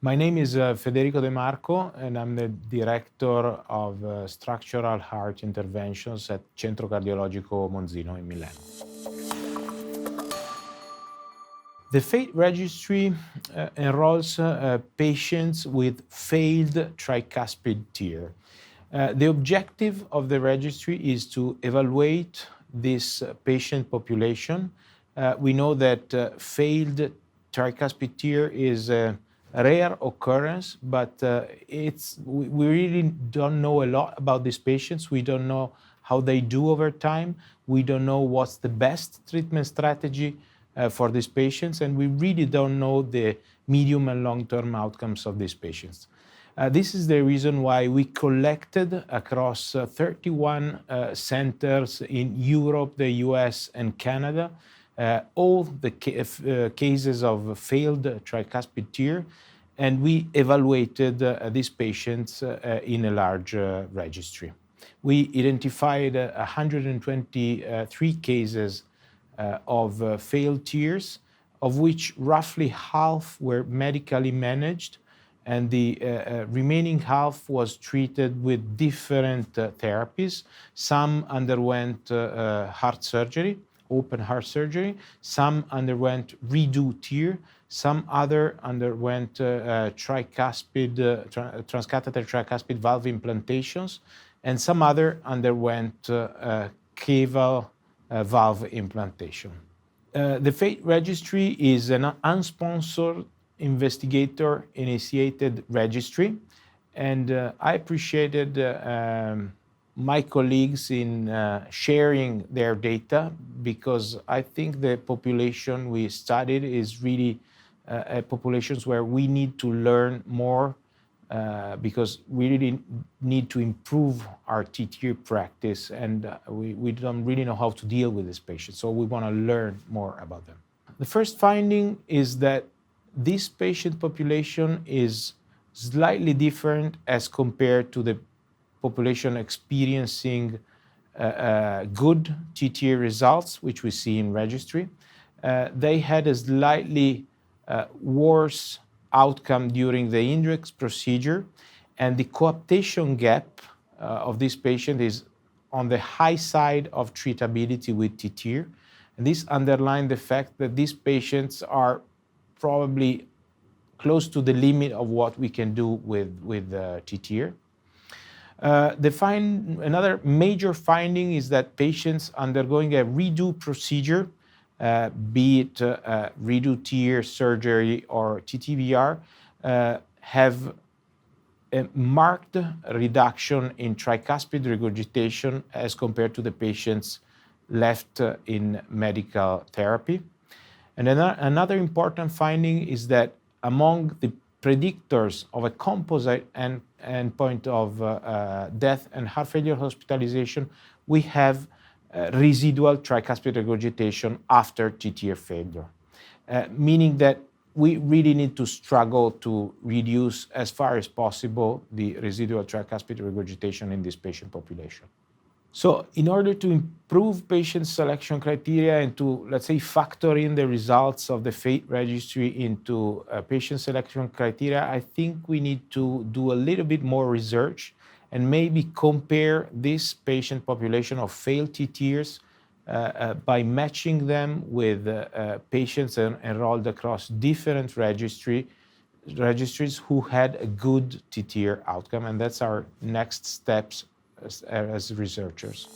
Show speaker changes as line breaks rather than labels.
My name is Federico De Marco, and I'm the Director of Structural Heart Interventions at Centro Cardiologico Monzino in Milano. The FATE Registry enrolls patients with failed tricuspid TEER. The objective of the registry is to evaluate this patient population. We know that failed tricuspid TEER is a rare occurrence, but we really don't know a lot about these patients. We don't know how they do over time. We don't know what's the best treatment strategy for these patients, and we really don't know the medium and long-term outcomes of these patients. This is the reason why we collected across 31 centers in Europe, the US, and Canada all the cases of failed tricuspid TEER, and we evaluated these patients in a large registry. We identified 123 cases of failed TEERs, of which roughly half were medically managed, and the remaining half was treated with different therapies. Some underwent heart surgery, open heart surgery. Some underwent redo TEER. Some other underwent transcatheter tricuspid valve implantations, and some other underwent caval valve implantation. The FATE Registry is an unsponsored investigator-initiated registry, and I appreciated my colleagues in sharing their data, because I think the population we studied is really populations where we need to learn more, because we really need to improve our tTEER practice, and we don't really know how to deal with these patients, so we want to learn more about them. The first finding is that this patient population is slightly different as compared to the population experiencing good tTEER results, which we see in registry. They had a slightly worse outcome during the index procedure, and the coaptation gap of this patient is on the high side of treatability with tTEER. And this underlines the fact that these patients are probably close to the limit of what we can do with tTEER. Another major finding is that patients undergoing a redo procedure, be it redo TEER surgery or TTVR, have a marked reduction in tricuspid regurgitation as compared to the patients left in medical therapy. And another important finding is that among the predictors of a composite endpoint of death and heart failure hospitalization, we have residual tricuspid regurgitation after tTEER failure, meaning that we really need to struggle to reduce as far as possible the residual tricuspid regurgitation in this patient population. So in order to improve patient selection criteria and to, let's say, factor in the results of the FATE registry into patient selection criteria, I think we need to do a little bit more research and maybe compare this patient population of failed tTEERs by matching them with patients enrolled across different registries who had a good tTEER outcome, and that's our next steps as researchers.